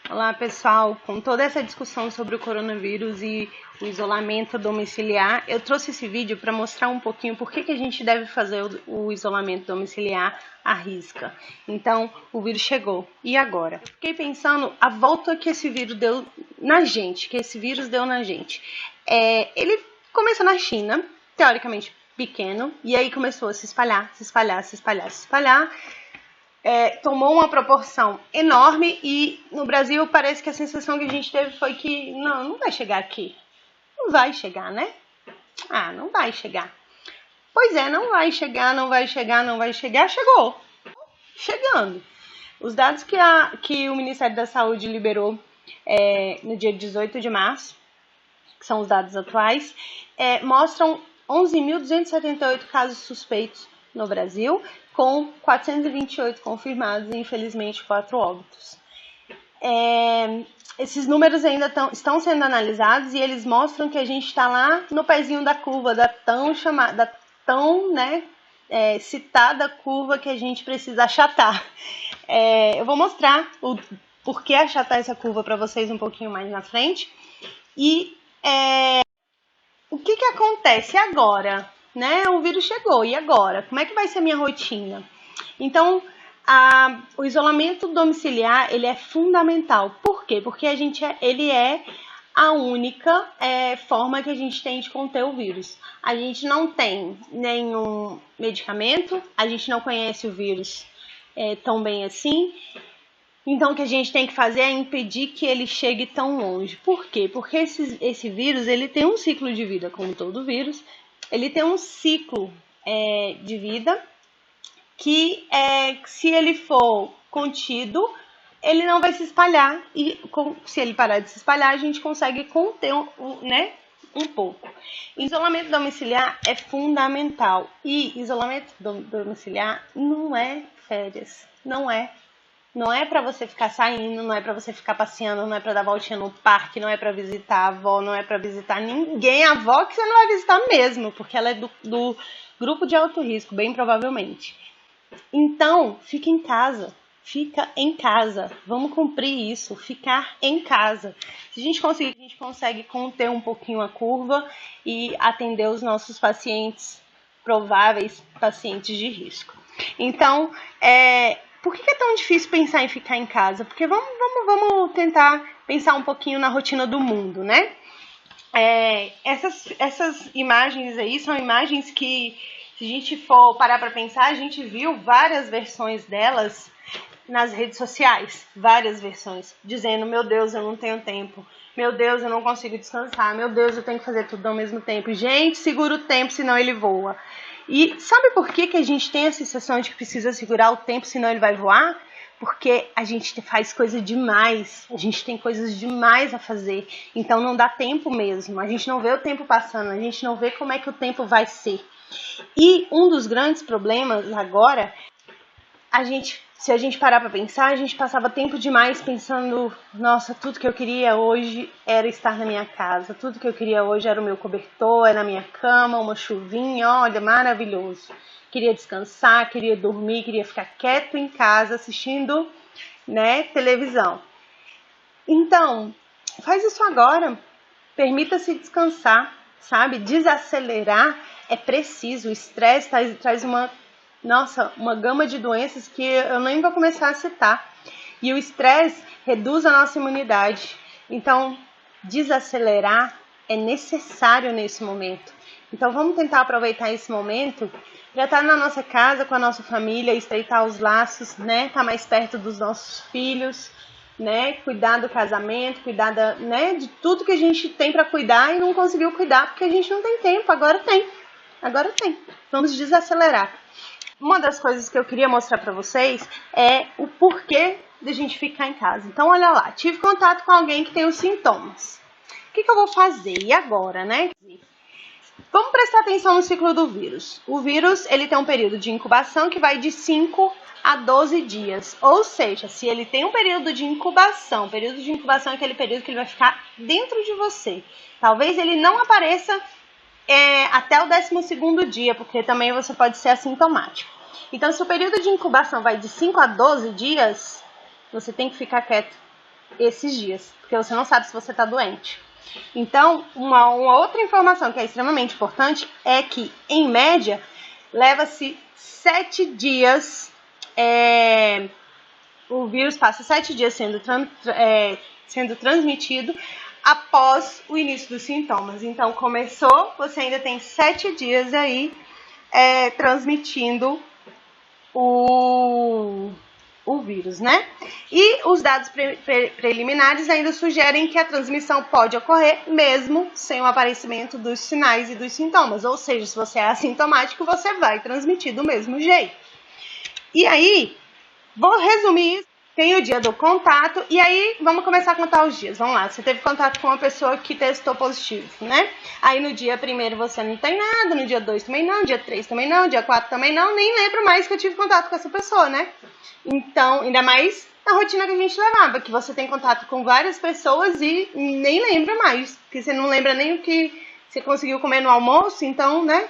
Olá pessoal, com toda essa discussão sobre o coronavírus e o isolamento domiciliar, eu trouxe esse vídeo para mostrar um pouquinho por que a gente deve fazer o isolamento domiciliar à risca. Então, o vírus chegou, e agora? Eu fiquei pensando a volta que esse vírus deu na gente, ele começou na China, teoricamente pequeno, e aí começou a se espalhar. Tomou uma proporção enorme e no Brasil parece que a sensação que a gente teve foi que não vai chegar aqui. Não vai chegar, né? Não vai chegar. Pois é, não vai chegar. Chegou. Chegando. Os dados que o Ministério da Saúde liberou no dia 18 de março, que são os dados atuais, mostram 11.278 casos suspeitos no Brasil, com 428 confirmados e, infelizmente, 4 óbitos. Esses números ainda estão sendo analisados e eles mostram que a gente está lá no pezinho da curva, da tão citada curva que a gente precisa achatar. Eu vou mostrar o porquê achatar essa curva para vocês um pouquinho mais na frente. E o que acontece agora? O vírus chegou, e agora? Como é que vai ser a minha rotina? Então, o isolamento domiciliar, ele é fundamental. Por quê? Porque ele é a única forma que a gente tem de conter o vírus. A gente não tem nenhum medicamento, a gente não conhece o vírus tão bem assim. Então, o que a gente tem que fazer é impedir que ele chegue tão longe. Por quê? Porque esse vírus, ele tem um ciclo de vida, como todo vírus. Ele tem um ciclo de vida que, se ele for contido, ele não vai se espalhar. E se ele parar de se espalhar, a gente consegue conter um pouco. Isolamento domiciliar é fundamental. E isolamento domiciliar não é férias, não é. Não é para você ficar saindo, não é para você ficar passeando, não é para dar voltinha no parque, não é para visitar a avó, não é para visitar ninguém. A avó que você não vai visitar mesmo, porque ela é do grupo de alto risco, bem provavelmente. Então, fica em casa. Vamos cumprir isso, ficar em casa. Se a gente conseguir, a gente consegue conter um pouquinho a curva e atender os nossos prováveis pacientes de risco. Então, por que é tão difícil pensar em ficar em casa? Porque vamos tentar pensar um pouquinho na rotina do mundo, né? Essas imagens aí são imagens que, se a gente for parar para pensar, a gente viu várias versões delas nas redes sociais. Várias versões, dizendo, meu Deus, eu não tenho tempo. Meu Deus, eu não consigo descansar. Meu Deus, eu tenho que fazer tudo ao mesmo tempo. Gente, segura o tempo, senão ele voa. E sabe por que a gente tem a sensação de que precisa segurar o tempo, senão ele vai voar? Porque a gente faz coisa demais, a gente tem coisas demais a fazer, então não dá tempo mesmo, a gente não vê o tempo passando, a gente não vê como é que o tempo vai ser. E um dos grandes problemas agora, se a gente parar para pensar, a gente passava tempo demais pensando, nossa, tudo que eu queria hoje era estar na minha casa, tudo que eu queria hoje era o meu cobertor, era a minha cama, uma chuvinha, olha, maravilhoso. Queria descansar, queria dormir, queria ficar quieto em casa assistindo, televisão. Então, faz isso agora, permita-se descansar, sabe? Desacelerar é preciso, o estresse traz uma gama de doenças que eu nem vou começar a citar. E o estresse reduz a nossa imunidade. Então, desacelerar é necessário nesse momento. Então, vamos tentar aproveitar esse momento para estar na nossa casa, com a nossa família, estreitar os laços, estar mais perto dos nossos filhos, cuidar do casamento, cuidar de tudo que a gente tem para cuidar e não conseguiu cuidar porque a gente não tem tempo. Agora tem. Vamos desacelerar. Uma das coisas que eu queria mostrar para vocês é o porquê de a gente ficar em casa. Então, olha lá, tive contato com alguém que tem os sintomas. O que eu vou fazer? E agora, Vamos prestar atenção no ciclo do vírus. O vírus, ele tem um período de incubação que vai de 5 a 12 dias. Ou seja, se ele tem um período de incubação é aquele período que ele vai ficar dentro de você. Talvez ele não apareça até o 12º dia, porque também você pode ser assintomático. Então, se o período de incubação vai de 5 a 12 dias, você tem que ficar quieto. esses dias, porque você não sabe se você está doente. Então, uma outra informação que é extremamente importante é que, em média, leva-se 7 dias, o vírus passa 7 dias sendo transmitido após o início dos sintomas. Então, começou, você ainda tem 7 dias aí transmitindo o vírus, né? E os dados preliminares ainda sugerem que a transmissão pode ocorrer mesmo sem o aparecimento dos sinais e dos sintomas. Ou seja, se você é assintomático, você vai transmitir do mesmo jeito. E aí, vou resumir isso. Tem o dia do contato, e aí vamos começar a contar os dias. Vamos lá, você teve contato com uma pessoa que testou positivo, né? Aí no dia 1º você não tem nada, no dia 2 também não, dia 3 também não, dia 4 também não, nem lembro mais que eu tive contato com essa pessoa, né? Então, ainda mais na rotina que a gente levava, que você tem contato com várias pessoas e nem lembra mais, porque você não lembra nem o que você conseguiu comer no almoço, então, né?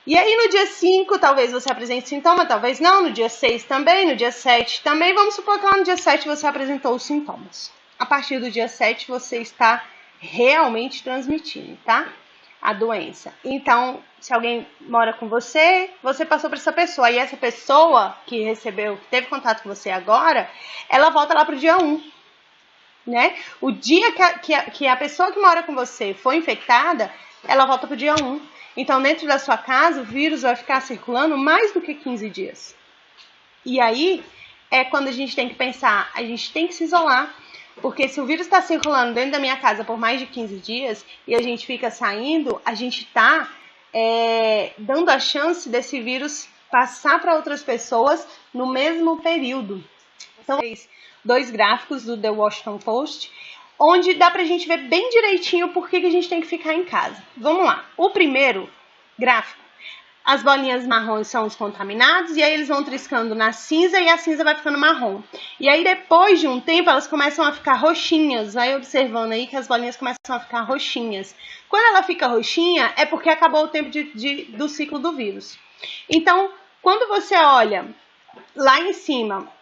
E aí no dia 5, talvez você apresente sintoma, talvez não. No dia 6 também, no dia 7 também. Vamos supor que lá no dia 7 você apresentou os sintomas. A partir do dia 7 você está realmente transmitindo, tá? A doença. Então, se alguém mora com você, você passou para essa pessoa. E essa pessoa que teve contato com você agora, ela volta lá pro dia 1. Né? O dia que a pessoa que mora com você foi infectada, ela volta pro dia 1. Então, dentro da sua casa, o vírus vai ficar circulando mais do que 15 dias. E aí, é quando a gente tem que pensar, a gente tem que se isolar, porque se o vírus está circulando dentro da minha casa por mais de 15 dias e a gente fica saindo, a gente está dando a chance desse vírus passar para outras pessoas no mesmo período. Então, 2 gráficos do The Washington Post, onde dá pra gente ver bem direitinho por que a gente tem que ficar em casa. Vamos lá. O primeiro gráfico, as bolinhas marrons são os contaminados, e aí eles vão triscando na cinza e a cinza vai ficando marrom. E aí depois de um tempo elas começam a ficar roxinhas, vai observando aí que as bolinhas começam a ficar roxinhas. Quando ela fica roxinha é porque acabou o tempo do ciclo do vírus. Então, quando você olha lá em cima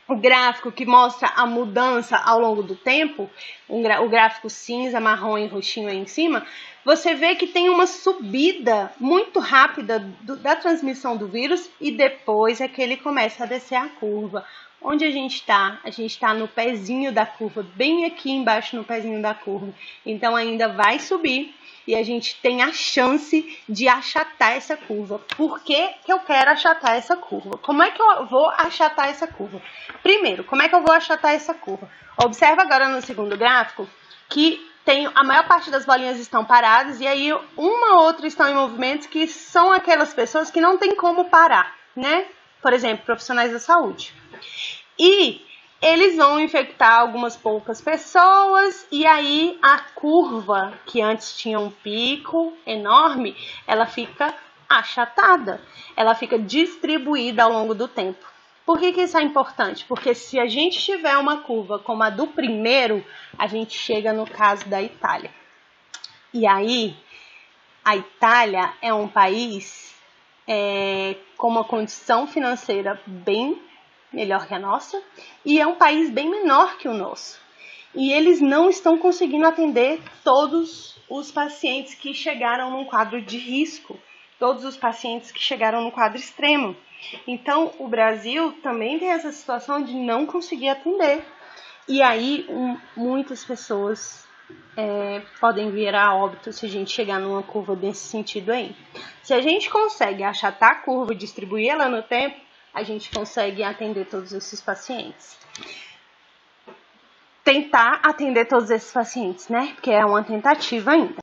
o gráfico que mostra a mudança ao longo do tempo, o gráfico cinza, marrom e roxinho aí em cima, você vê que tem uma subida muito rápida da transmissão do vírus e depois é que ele começa a descer a curva. Onde a gente está? A gente está no pezinho da curva, bem aqui embaixo no pezinho da curva. Então ainda vai subir e a gente tem a chance de achatar essa curva. Por que eu quero achatar essa curva? Como é que eu vou achatar essa curva? Primeiro, como é que eu vou achatar essa curva? Observa agora no segundo gráfico que a maior parte das bolinhas estão paradas e aí uma ou outra estão em movimentos, que são aquelas pessoas que não tem como parar, né? Por exemplo, profissionais da saúde. E eles vão infectar algumas poucas pessoas e aí a curva, que antes tinha um pico enorme, ela fica achatada, ela fica distribuída ao longo do tempo. Por que isso é importante? Porque se a gente tiver uma curva como a do primeiro, a gente chega no caso da Itália. E aí, a Itália é um país com uma condição financeira bem melhor que a nossa, e é um país bem menor que o nosso. E eles não estão conseguindo atender todos os pacientes que chegaram num quadro de risco, todos os pacientes que chegaram no quadro extremo. Então, o Brasil também tem essa situação de não conseguir atender. E aí, muitas pessoas podem vir a óbito se a gente chegar numa curva desse sentido aí. Se a gente consegue achatar a curva e distribuir ela no tempo, a gente consegue atender todos esses pacientes. Tentar atender todos esses pacientes, né? Porque é uma tentativa ainda.